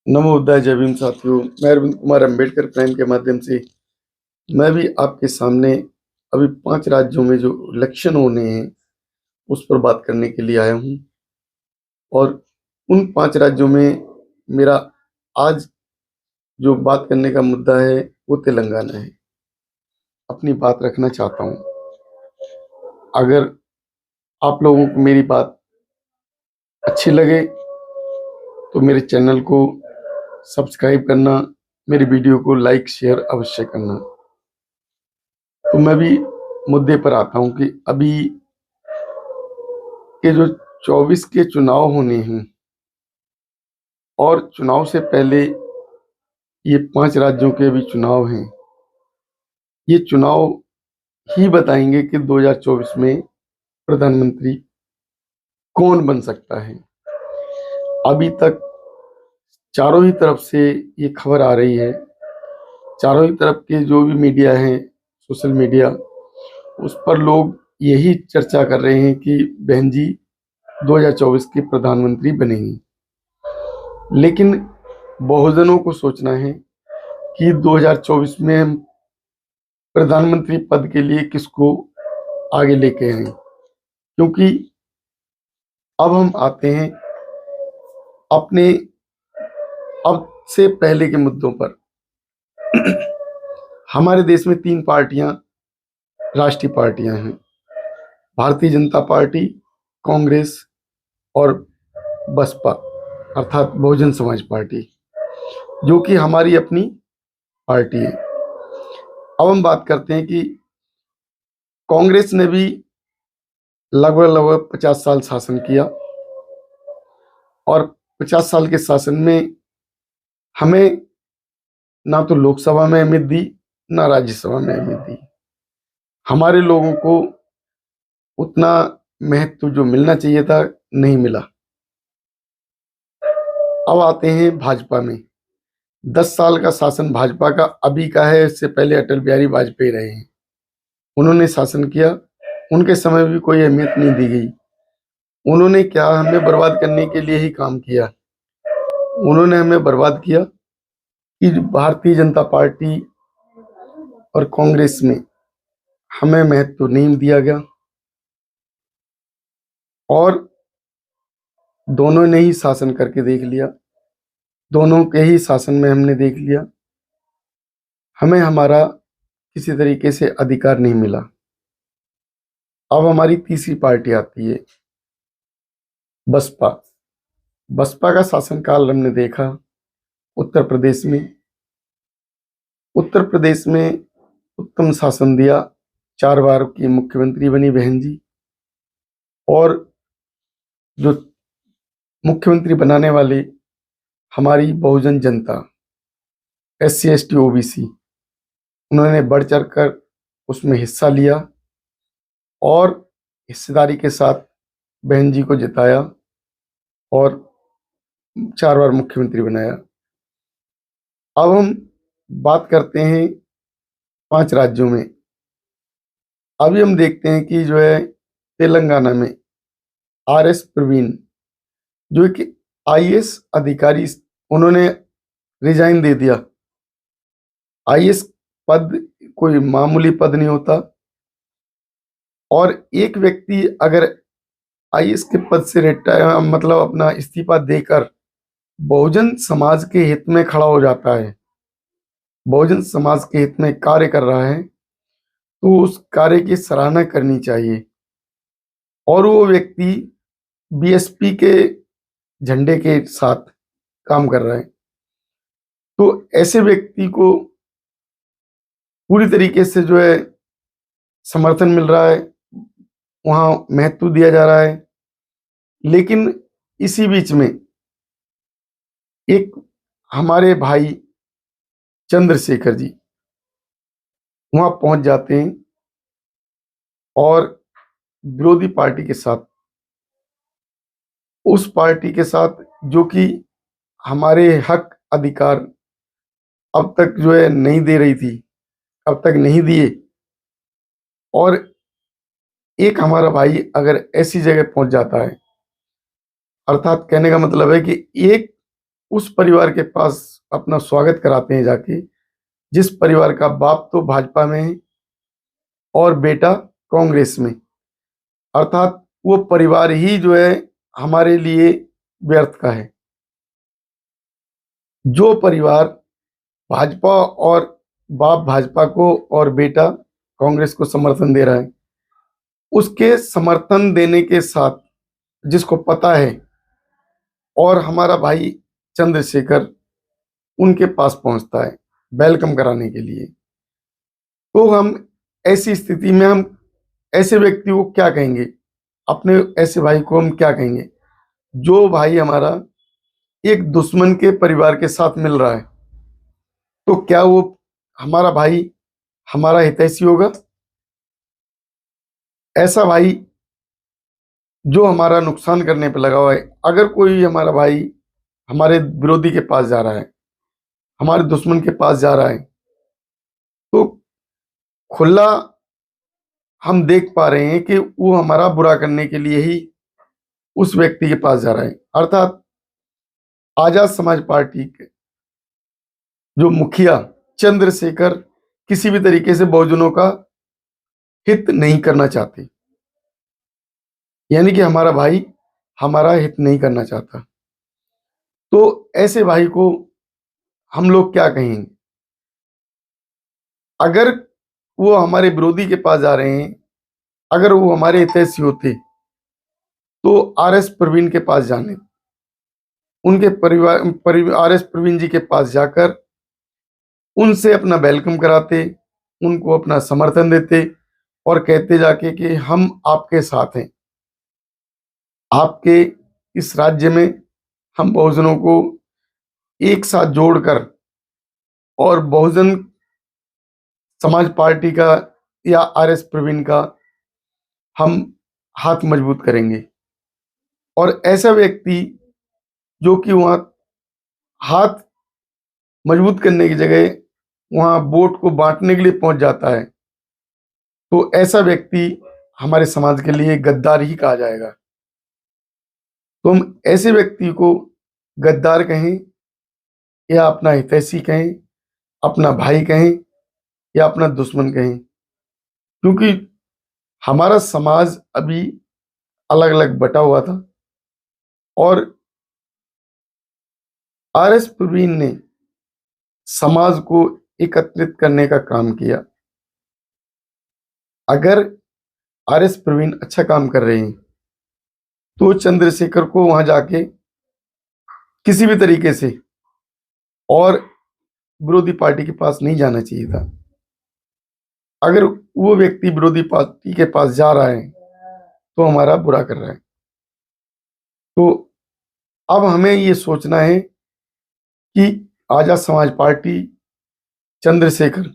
नमो बुद्धाय जय भीम साथियों। मैं अरविंद कुमार अंबेडकर प्राइम के माध्यम से मैं भी आपके सामने अभी 5 राज्यों में जो इलेक्शन होने हैं उस पर बात करने के लिए आया हूँ। और उन 5 राज्यों में मेरा आज जो बात करने का मुद्दा है वो तेलंगाना है। अपनी बात रखना चाहता हूँ। अगर आप लोगों को मेरी बात अच्छी लगे तो मेरे चैनल को सब्सक्राइब करना, मेरी वीडियो को लाइक शेयर अवश्य करना। तो मैं भी मुद्दे पर आता हूँ कि अभी के जो 24 के चुनाव होने हैं और चुनाव से पहले ये 5 राज्यों के भी चुनाव हैं। ये चुनाव ही बताएंगे कि 2024 में प्रधानमंत्री कौन बन सकता है। अभी तक चारों ही तरफ से ये खबर आ रही है, चारों ही तरफ के जो भी मीडिया है, सोशल मीडिया, उस पर लोग यही चर्चा कर रहे हैं कि बहन जी 2024 की प्रधानमंत्री बनेंगी। लेकिन बहुजनों को सोचना है कि 2024 में हम प्रधानमंत्री पद के लिए किसको आगे लेके आए, क्योंकि अब हम आते हैं अपने अब से पहले के मुद्दों पर। हमारे देश में 3 पार्टियां राष्ट्रीय पार्टियां हैं, भारतीय जनता पार्टी, कांग्रेस और बसपा अर्थात बहुजन समाज पार्टी, जो कि हमारी अपनी पार्टी है। अब हम बात करते हैं कि कांग्रेस ने भी लगभग लगभग 50 साल शासन किया और 50 साल के शासन में हमें ना तो लोकसभा में अहमियत दी, ना राज्यसभा में अहमियत दी। हमारे लोगों को उतना महत्व जो मिलना चाहिए था नहीं मिला। अब आते हैं भाजपा में। 10 साल का शासन भाजपा का अभी का है, इससे पहले अटल बिहारी वाजपेयी रहे हैं। उन्होंने शासन किया, उनके समय भी कोई अहमियत नहीं दी गई। उन्होंने क्या, हमें बर्बाद करने के लिए ही काम किया। उन्होंने हमें बर्बाद किया कि भारतीय जनता पार्टी और कांग्रेस में हमें महत्व नहीं दिया गया और दोनों ने ही शासन करके देख लिया, दोनों के ही शासन में हमने देख लिया, हमें हमारा किसी तरीके से अधिकार नहीं मिला। अब हमारी तीसरी पार्टी आती है बसपा। बसपा का शासनकाल हमने देखा उत्तर प्रदेश में। उत्तर प्रदेश में उत्तम शासन दिया, 4 बार की मुख्यमंत्री बनी बहन जी। और जो मुख्यमंत्री बनाने वाले हमारी बहुजन जनता, SC ST OBC, उन्होंने बढ़ चढ़ कर उसमें हिस्सा लिया और हिस्सेदारी के साथ बहन जी को जिताया और 4 बार मुख्यमंत्री बनाया। अब हम बात करते हैं 5 राज्यों में। अभी हम देखते हैं कि जो है तेलंगाना में RS प्रवीण, जो कि IAS अधिकारी, उन्होंने रिजाइन दे दिया। IAS पद कोई मामूली पद नहीं होता और एक व्यक्ति अगर IAS के पद से रिटायर मतलब अपना इस्तीफा देकर बहुजन समाज के हित में खड़ा हो जाता है, बहुजन समाज के हित में कार्य कर रहा है, तो उस कार्य की सराहना करनी चाहिए। और वो व्यक्ति BSP के झंडे के साथ काम कर रहा है, तो ऐसे व्यक्ति को पूरी तरीके से जो है समर्थन मिल रहा है, वहाँ महत्व दिया जा रहा है। लेकिन इसी बीच में एक हमारे भाई चंद्रशेखर जी वहाँ पहुँच जाते हैं और विरोधी पार्टी के साथ, उस पार्टी के साथ जो कि हमारे हक अधिकार अब तक जो है नहीं दे रही थी, अब तक नहीं दिए। और एक हमारा भाई अगर ऐसी जगह पहुंच जाता है, अर्थात कहने का मतलब है कि एक उस परिवार के पास अपना स्वागत कराते हैं जाके, जिस परिवार का बाप तो भाजपा में है और बेटा कांग्रेस में। अर्थात वो परिवार ही जो है हमारे लिए व्यर्थ का है। जो परिवार भाजपा और बाप भाजपा को और बेटा कांग्रेस को समर्थन दे रहा है, उसके समर्थन देने के साथ जिसको पता है और हमारा भाई चंद्रशेखर उनके पास पहुंचता है वेलकम कराने के लिए, तो हम ऐसी स्थिति में हम ऐसे व्यक्ति को क्या कहेंगे? अपने ऐसे भाई को हम क्या कहेंगे जो भाई हमारा एक दुश्मन के परिवार के साथ मिल रहा है? तो क्या वो हमारा भाई हमारा हितैषी होगा? ऐसा भाई जो हमारा नुकसान करने पे लगा हुआ है, अगर कोई हमारा भाई हमारे विरोधी के पास जा रहा है, हमारे दुश्मन के पास जा रहा है, तो खुला हम देख पा रहे हैं कि वो हमारा बुरा करने के लिए ही उस व्यक्ति के पास जा रहा है। अर्थात आजाद समाज पार्टी के जो मुखिया चंद्रशेखर किसी भी तरीके से बहुजनों का हित नहीं करना चाहते, यानी कि हमारा भाई हमारा हित नहीं करना चाहता। तो ऐसे भाई को हम लोग क्या कहेंगे? अगर वो हमारे विरोधी के पास जा रहे हैं, अगर वो हमारे हितैषी होते तो आर.एस. प्रवीण के पास जाने, उनके आर.एस. प्रवीण जी के पास जाकर उनसे अपना वेलकम कराते, उनको अपना समर्थन देते और कहते जाके कि हम आपके साथ हैं, आपके इस राज्य में हम बहुजनों को एक साथ जोड़कर और बहुजन समाज पार्टी का या आर.एस. प्रवीण का हम हाथ मजबूत करेंगे। और ऐसा व्यक्ति जो कि वहाँ हाथ मजबूत करने की जगह वहाँ वोट को बांटने के लिए पहुंच जाता है, तो ऐसा व्यक्ति हमारे समाज के लिए गद्दार ही कहा जाएगा। तो हम ऐसे व्यक्ति को गद्दार कहें या अपना हितैषी कहें, अपना भाई कहें या अपना दुश्मन कहें, क्योंकि हमारा समाज अभी अलग अलग बटा हुआ था और आर.एस. प्रवीण ने समाज को एकत्रित करने का काम किया। अगर आर.एस. प्रवीण अच्छा काम कर रहे हैं तो चंद्रशेखर को वहां जाके किसी भी तरीके से और विरोधी पार्टी के पास नहीं जाना चाहिए था। अगर वो व्यक्ति विरोधी पार्टी के पास जा रहा है तो हमारा बुरा कर रहा है। तो अब हमें ये सोचना है कि आजाद समाज पार्टी चंद्रशेखर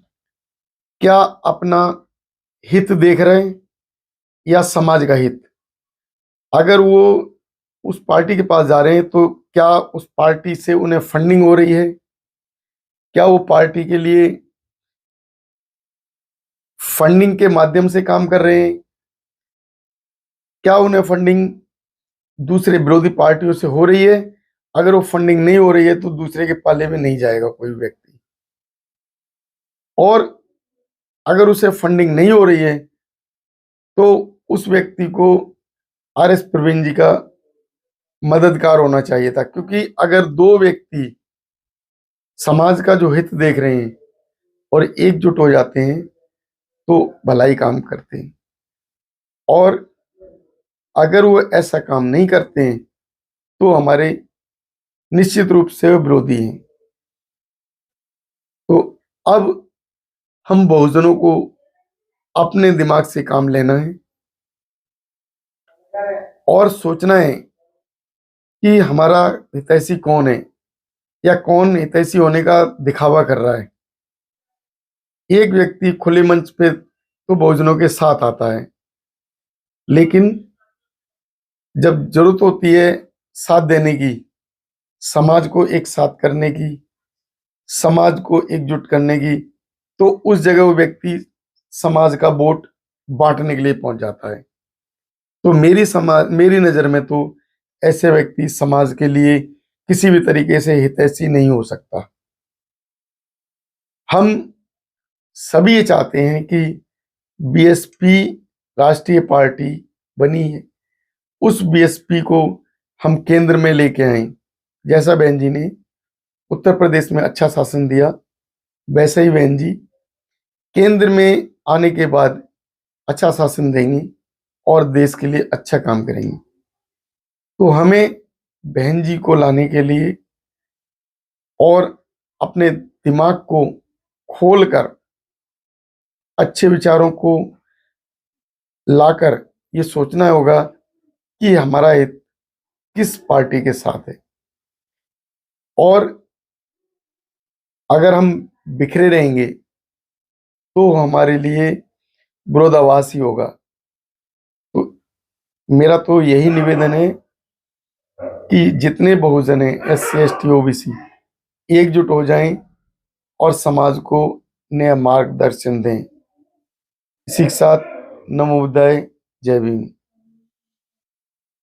क्या अपना हित देख रहे हैं या समाज का हित? अगर वो उस पार्टी के पास जा रहे हैं तो क्या उस पार्टी से उन्हें फंडिंग हो रही है? क्या वो पार्टी के लिए फंडिंग के माध्यम से काम कर रहे हैं? क्या उन्हें फंडिंग दूसरे विरोधी पार्टियों से हो रही है? अगर वो फंडिंग नहीं हो रही है तो दूसरे के पाले में नहीं जाएगा कोई व्यक्ति। और अगर उसे फंडिंग नहीं हो रही है तो उस व्यक्ति को आर.एस. प्रवीण जी का मददगार होना चाहिए था, क्योंकि अगर दो व्यक्ति समाज का जो हित देख रहे हैं और एकजुट हो जाते हैं तो भलाई काम करते हैं, और अगर वो ऐसा काम नहीं करते हैं तो हमारे निश्चित रूप से वो विरोधी हैं। तो अब हम बहुजनों को अपने दिमाग से काम लेना है और सोचना है कि हमारा हितैषी कौन है या कौन हितैषी होने का दिखावा कर रहा है। एक व्यक्ति खुले मंच पे तो बहुजनों के साथ आता है, लेकिन जब जरूरत होती है साथ देने की, समाज को एक साथ करने की, समाज को एकजुट करने की, तो उस जगह वो व्यक्ति समाज का वोट बांटने के लिए पहुंच जाता है। तो मेरी नज़र में तो ऐसे व्यक्ति समाज के लिए किसी भी तरीके से हितैषी नहीं हो सकता। हम सभी ये चाहते हैं कि बीएसपी राष्ट्रीय पार्टी बनी है, उस बीएसपी को हम केंद्र में लेके आए। जैसा बहन जी ने उत्तर प्रदेश में अच्छा शासन दिया, वैसे ही बहन जी केंद्र में आने के बाद अच्छा शासन देंगी और देश के लिए अच्छा काम करेंगी। तो हमें बहन जी को लाने के लिए और अपने दिमाग को खोलकर अच्छे विचारों को लाकर ये सोचना होगा कि हमारा हित किस पार्टी के साथ है। और अगर हम बिखरे रहेंगे तो हमारे लिए विरोधाभास ही होगा। तो मेरा तो यही निवेदन है कि जितने बहुजन हैं, एससी एसटी ओबीसी, एकजुट हो जाएं और समाज को नया मार्गदर्शन दें। इसी के साथ नमो बुद्धाय, जय भीम।